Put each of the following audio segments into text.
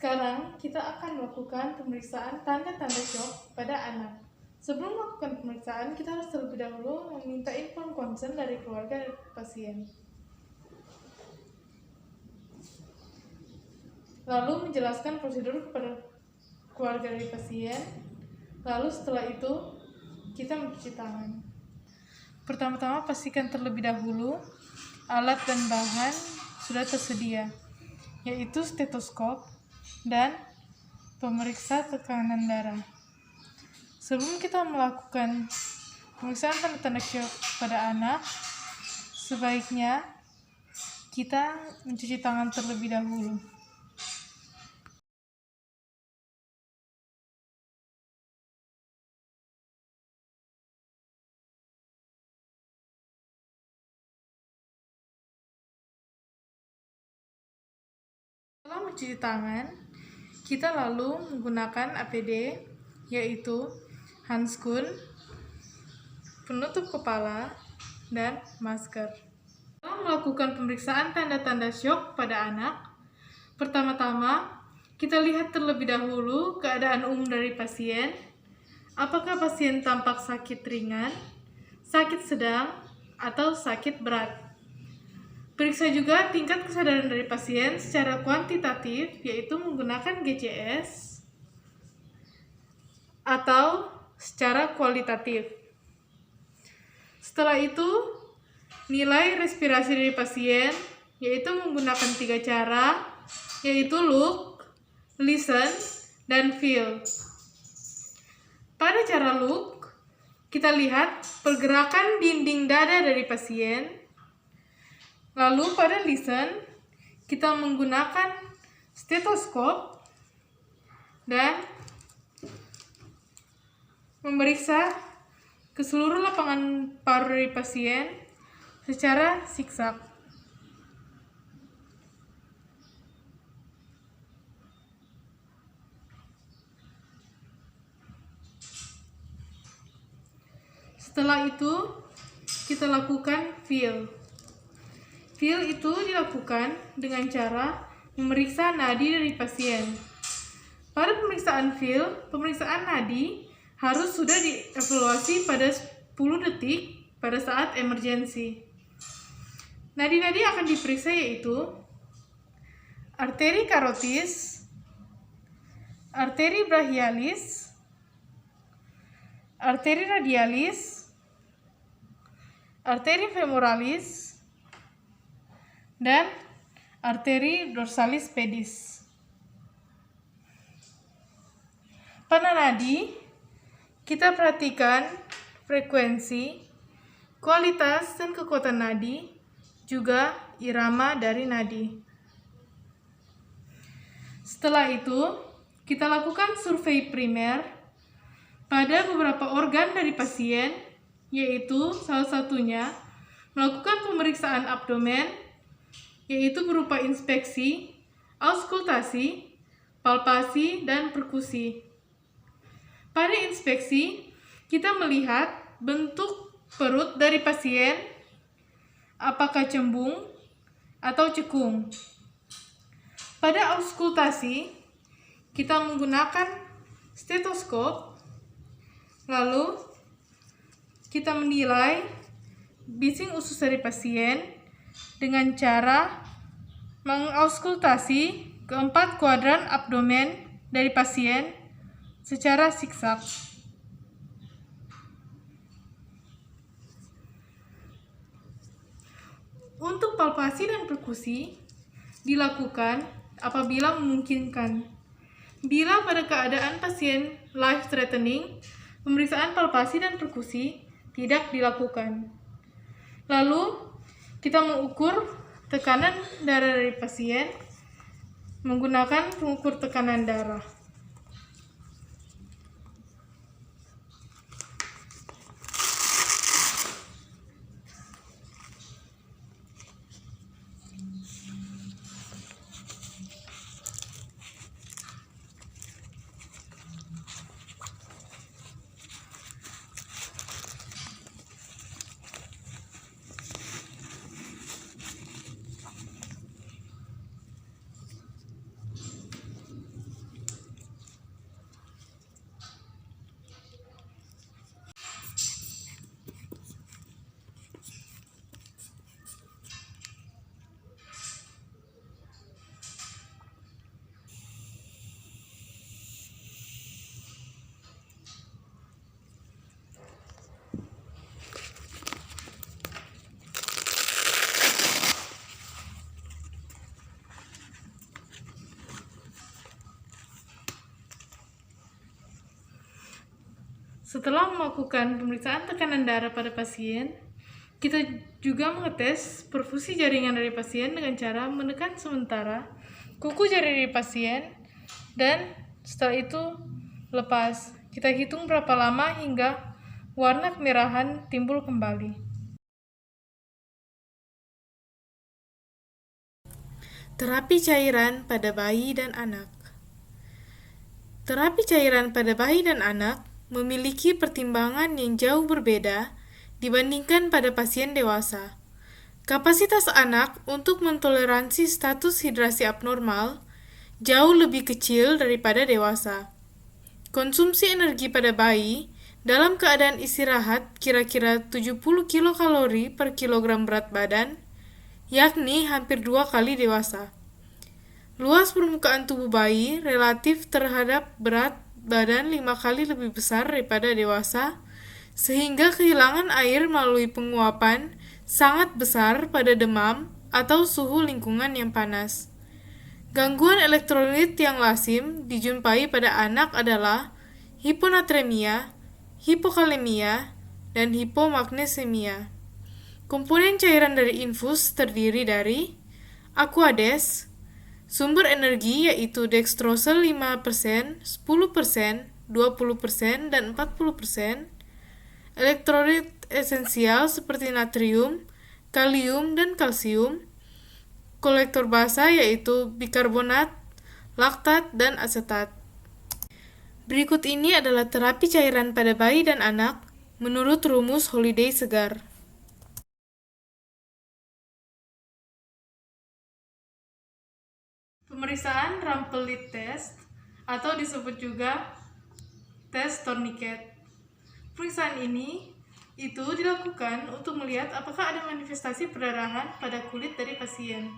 Sekarang kita akan melakukan pemeriksaan tanda-tanda syok pada anak. Sebelum melakukan pemeriksaan, kita harus terlebih dahulu meminta inform konsen dari keluarga pasien. Lalu menjelaskan prosedur kepada keluarga dari pasien. Lalu setelah itu, kita mencuci tangan. Pertama-tama pastikan terlebih dahulu alat dan bahan sudah tersedia, yaitu stetoskop dan pemeriksa tekanan darah. Sebelum kita melakukan pemeriksaan tanda-tanda syok pada anak, sebaiknya kita mencuci tangan terlebih dahulu. Setelah mencuci tangan, kita lalu menggunakan APD, yaitu handskun, penutup kepala, dan masker. Dalam melakukan pemeriksaan tanda-tanda syok pada anak, pertama-tama kita lihat terlebih dahulu keadaan umum dari pasien. Apakah pasien tampak sakit ringan, sakit sedang, atau sakit berat? Periksa juga tingkat kesadaran dari pasien secara kuantitatif, yaitu menggunakan GCS, atau secara kualitatif. Setelah itu, nilai respirasi dari pasien, yaitu menggunakan 3 cara, yaitu look, listen, dan feel. Pada cara look, kita lihat pergerakan dinding dada dari pasien. Lalu pada listen, kita menggunakan stetoskop dan memeriksa ke seluruh lapangan paru dari pasien secara siksak. Setelah itu, kita lakukan feel. Feel itu dilakukan dengan cara memeriksa nadi dari pasien. Pada pemeriksaan feel, pemeriksaan nadi harus sudah dievaluasi pada 10 detik pada saat emergensi. Nadi-nadi akan diperiksa yaitu arteri karotis, arteri brachialis, arteri radialis, arteri femoralis, dan arteri dorsalis pedis. Pada nadi, kita perhatikan frekuensi, kualitas dan kekuatan nadi, juga irama dari nadi. Setelah itu, kita lakukan survei primer pada beberapa organ dari pasien, yaitu salah satunya melakukan pemeriksaan abdomen, yaitu berupa inspeksi, auskultasi, palpasi, dan perkusi. Pada inspeksi, kita melihat bentuk perut dari pasien, apakah cembung atau cekung. Pada auskultasi, kita menggunakan stetoskop, lalu kita menilai bising usus dari pasien dengan cara mengauskultasi keempat kuadran abdomen dari pasien secara siksak. Untuk palpasi dan perkusi dilakukan apabila memungkinkan. Bila pada keadaan pasien life threatening, pemeriksaan palpasi dan perkusi tidak dilakukan. Lalu kita mengukur tekanan darah dari pasien menggunakan pengukur tekanan darah. Setelah melakukan pemeriksaan tekanan darah pada pasien, kita juga mengetes perfusi jaringan dari pasien dengan cara menekan sementara kuku jari dari pasien dan setelah itu lepas. Kita hitung berapa lama hingga warna kemerahan timbul kembali. Terapi cairan pada bayi dan anak. Terapi cairan pada bayi dan anak memiliki pertimbangan yang jauh berbeda dibandingkan pada pasien dewasa. Kapasitas anak untuk mentoleransi status hidrasi abnormal jauh lebih kecil daripada dewasa. Konsumsi energi pada bayi dalam keadaan istirahat kira-kira 70 kilokalori per kilogram berat badan, yakni hampir 2 kali dewasa. Luas permukaan tubuh bayi relatif terhadap berat badan 5 kali lebih besar daripada dewasa, sehingga kehilangan air melalui penguapan sangat besar pada demam atau suhu lingkungan yang panas. Gangguan elektrolit yang lazim dijumpai pada anak adalah hiponatremia, hipokalemia, dan hipomagnesemia. Komponen cairan dari infus terdiri dari Aquades, sumber energi yaitu dextrose 5%, 10%, 20%, dan 40%, elektrolit esensial seperti natrium, kalium, dan kalsium, kolektor basa yaitu bikarbonat, laktat, dan asetat. Berikut ini adalah terapi cairan pada bayi dan anak menurut rumus Holiday Segar. Pemeriksaan Rumpelit Test atau disebut juga tes tourniquet. Pemeriksaan ini dilakukan untuk melihat apakah ada manifestasi perdarahan pada kulit dari pasien.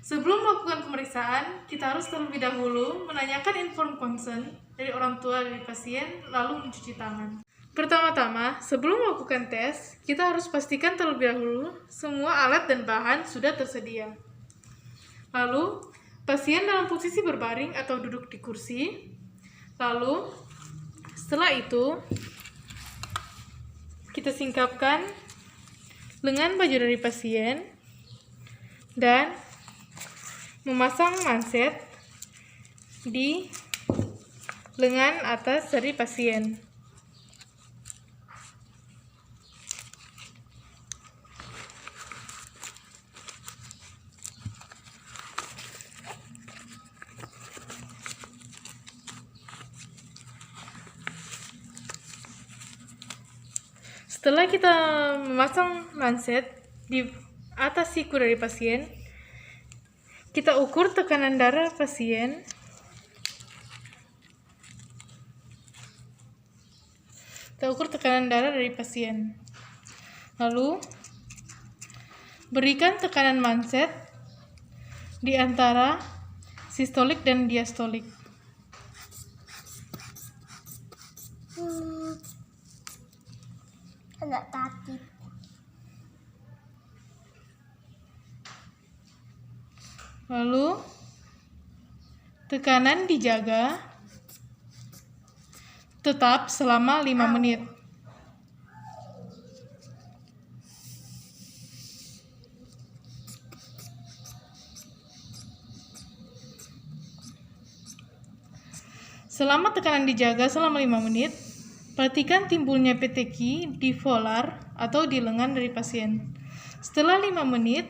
Sebelum melakukan pemeriksaan, kita harus terlebih dahulu menanyakan inform consent dari orang tua dari pasien, lalu mencuci tangan. Pertama-tama, sebelum melakukan tes, kita harus pastikan terlebih dahulu semua alat dan bahan sudah tersedia. Lalu, pasien dalam posisi berbaring atau duduk di kursi. Lalu, setelah itu, kita singkapkan lengan baju dari pasien dan memasang manset di lengan atas dari pasien. Setelah kita memasang manset di atas siku dari pasien, kita ukur tekanan darah pasien. Kita ukur tekanan darah dari pasien. Lalu, berikan tekanan manset di antara sistolik dan diastolik. Agak sakit. Lalu, tekanan dijaga tetap selama 5 menit. Selama tekanan dijaga selama 5 menit, perhatikan timbulnya peteki di volar atau di lengan dari pasien. Setelah 5 menit,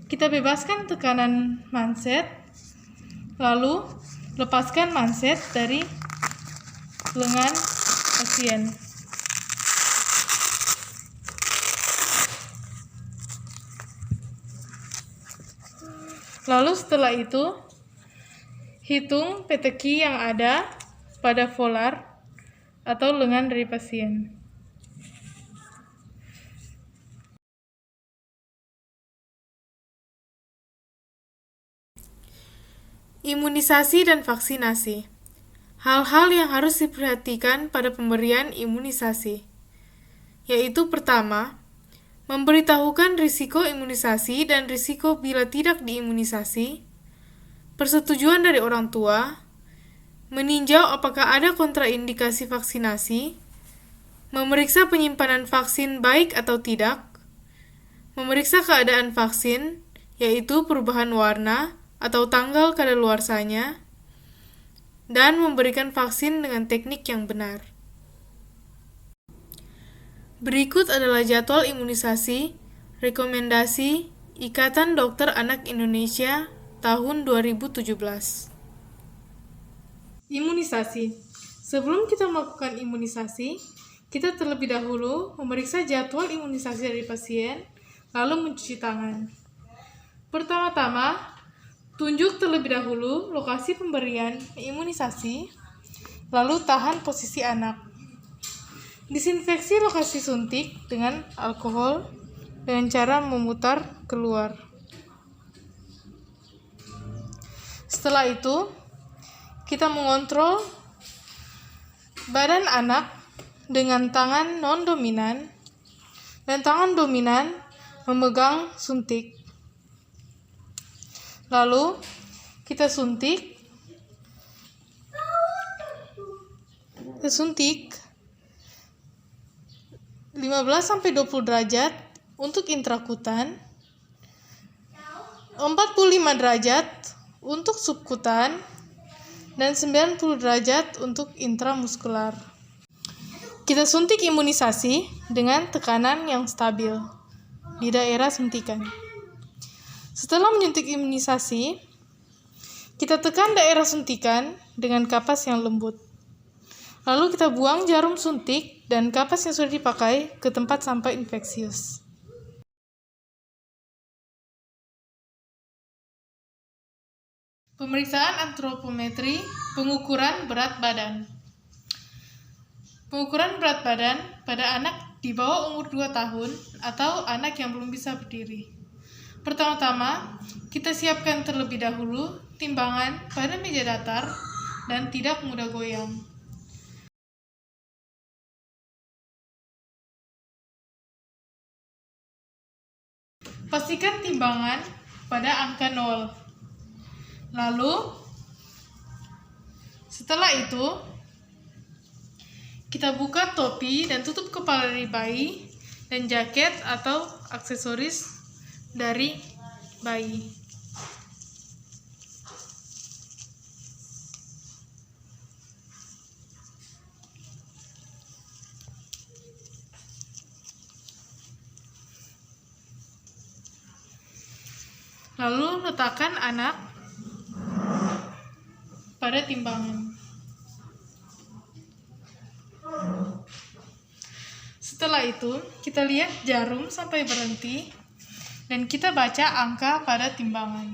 kita bebaskan tekanan manset, lalu lepaskan manset dari lengan pasien. Lalu setelah itu, hitung peteki yang ada pada volar atau lengan dari pasien. Imunisasi dan vaksinasi. Hal-hal yang harus diperhatikan pada pemberian imunisasi, yaitu pertama, memberitahukan risiko imunisasi dan risiko bila tidak diimunisasi, persetujuan dari orang tua, meninjau apakah ada kontraindikasi vaksinasi, memeriksa penyimpanan vaksin baik atau tidak, memeriksa keadaan vaksin, yaitu perubahan warna atau tanggal kadaluarsanya, dan memberikan vaksin dengan teknik yang benar. Berikut adalah jadwal imunisasi, rekomendasi Ikatan Dokter Anak Indonesia tahun 2017. Imunisasi. Sebelum kita melakukan imunisasi, kita terlebih dahulu memeriksa jadwal imunisasi dari pasien, lalu mencuci tangan. Pertama-tama, tunjuk terlebih dahulu lokasi pemberian imunisasi, lalu tahan posisi anak. Disinfeksi lokasi suntik dengan alkohol dengan cara memutar keluar. Setelah itu, kita mengontrol badan anak dengan tangan non-dominan dan tangan dominan memegang suntik. Lalu, kita suntik 15-20 derajat untuk intrakutan, 45 derajat untuk subkutan, dan 90 derajat untuk intramuskular. Kita suntik imunisasi dengan tekanan yang stabil di daerah suntikan. Setelah menyuntik imunisasi, kita tekan daerah suntikan dengan kapas yang lembut. Lalu kita buang jarum suntik dan kapas yang sudah dipakai ke tempat sampah infeksius. Pemeriksaan antropometri, pengukuran berat badan. Pengukuran berat badan pada anak di bawah umur 2 tahun atau anak yang belum bisa berdiri. Pertama-tama, kita siapkan terlebih dahulu timbangan pada meja datar dan tidak mudah goyang. Pastikan timbangan pada angka 0. Lalu, setelah itu, kita buka topi dan tutup kepala dari bayi dan jaket atau aksesoris dari bayi. Lalu letakkan anak pada timbangan. Setelah itu, kita lihat jarum sampai berhenti dan kita baca angka pada timbangan.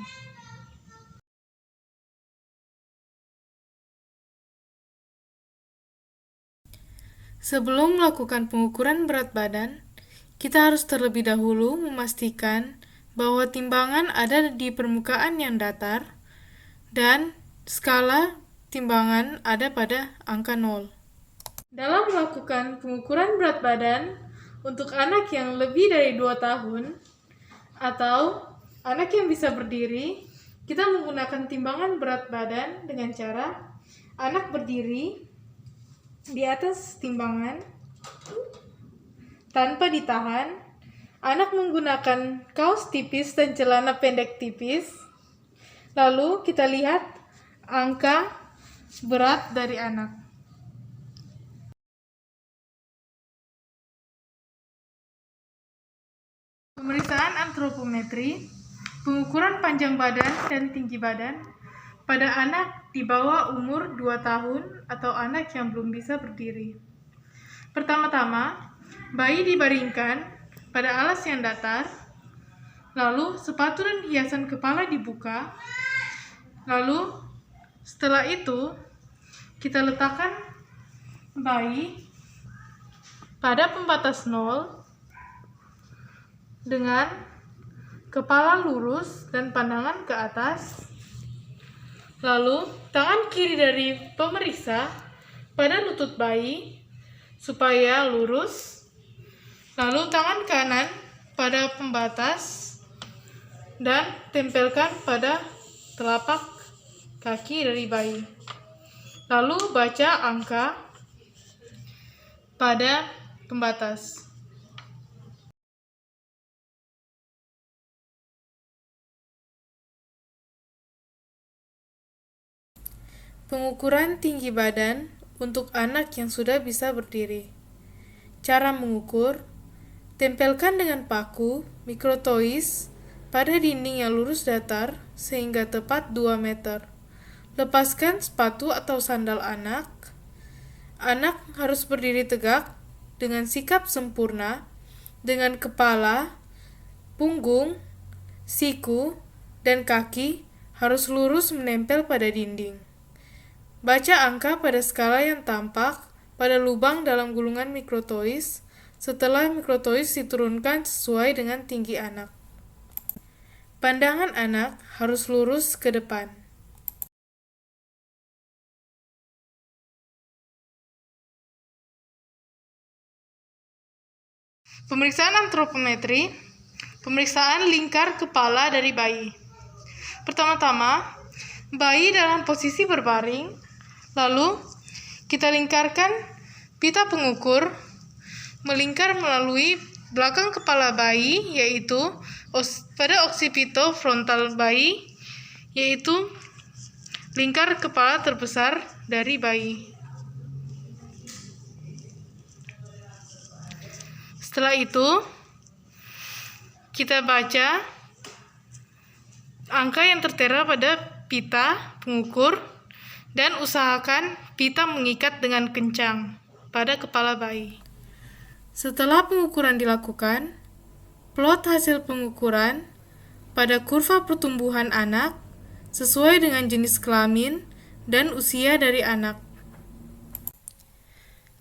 Sebelum melakukan pengukuran berat badan, kita harus terlebih dahulu memastikan bahwa timbangan ada di permukaan yang datar dan skala timbangan ada pada angka 0. Dalam melakukan pengukuran berat badan untuk anak yang lebih dari 2 tahun atau anak yang bisa berdiri, kita menggunakan timbangan berat badan dengan cara anak berdiri di atas timbangan tanpa ditahan. Anak menggunakan kaos tipis dan celana pendek tipis. Lalu kita lihat angka berat dari anak. Pemeriksaan antropometri, pengukuran panjang badan dan tinggi badan pada anak di bawah umur 2 tahun atau anak yang belum bisa berdiri. Pertama-tama, bayi dibaringkan pada alas yang datar, lalu sepatu dan hiasan kepala dibuka, lalu setelah itu kita letakkan bayi pada pembatas 0 dengan kepala lurus dan pandangan ke atas, lalu tangan kiri dari pemeriksa pada lutut bayi supaya lurus, lalu tangan kanan pada pembatas dan tempelkan pada telapak kaki dari bayi. Lalu baca angka pada pembatas. Pengukuran tinggi badan untuk anak yang sudah bisa berdiri. Cara mengukur: tempelkan dengan paku mikrotois pada dinding yang lurus datar sehingga tepat 2 meter. Lepaskan sepatu atau sandal anak. Anak harus berdiri tegak dengan sikap sempurna, dengan kepala, punggung, siku, dan kaki harus lurus menempel pada dinding. Baca angka pada skala yang tampak pada lubang dalam gulungan mikrotois setelah mikrotois diturunkan sesuai dengan tinggi anak. Pandangan anak harus lurus ke depan. Pemeriksaan antropometri, pemeriksaan lingkar kepala dari bayi. Pertama-tama, bayi dalam posisi berbaring. Lalu, kita lingkarkan pita pengukur melingkar melalui belakang kepala bayi, yaitu pada oksipito frontal bayi, yaitu lingkar kepala terbesar dari bayi. Setelah itu, kita baca angka yang tertera pada pita pengukur dan usahakan pita mengikat dengan kencang pada kepala bayi. Setelah pengukuran dilakukan, plot hasil pengukuran pada kurva pertumbuhan anak sesuai dengan jenis kelamin dan usia dari anak.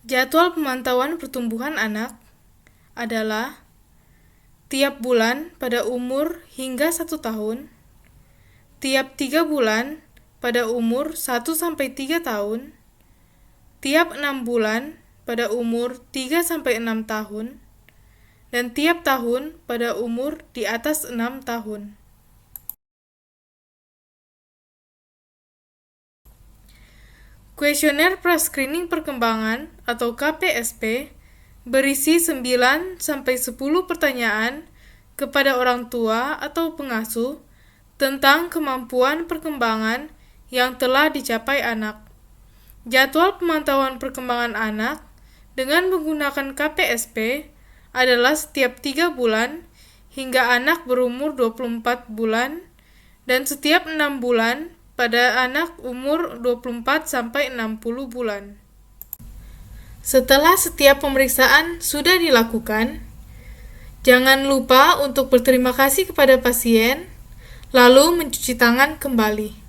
Jadwal pemantauan pertumbuhan anak adalah tiap bulan pada umur hingga 1 tahun, tiap 3 bulan pada umur 1-3 tahun, tiap 6 bulan pada umur 3-6 tahun, dan tiap tahun pada umur di atas 6 tahun. Kuesioner Pra-screening Perkembangan atau KPSP berisi 9-10 pertanyaan kepada orang tua atau pengasuh tentang kemampuan perkembangan yang telah dicapai anak. Jadwal pemantauan perkembangan anak dengan menggunakan KPSP adalah setiap 3 bulan hingga anak berumur 24 bulan dan setiap 6 bulan pada anak umur 24-60 bulan. Setelah setiap pemeriksaan sudah dilakukan, jangan lupa untuk berterima kasih kepada pasien, lalu mencuci tangan kembali.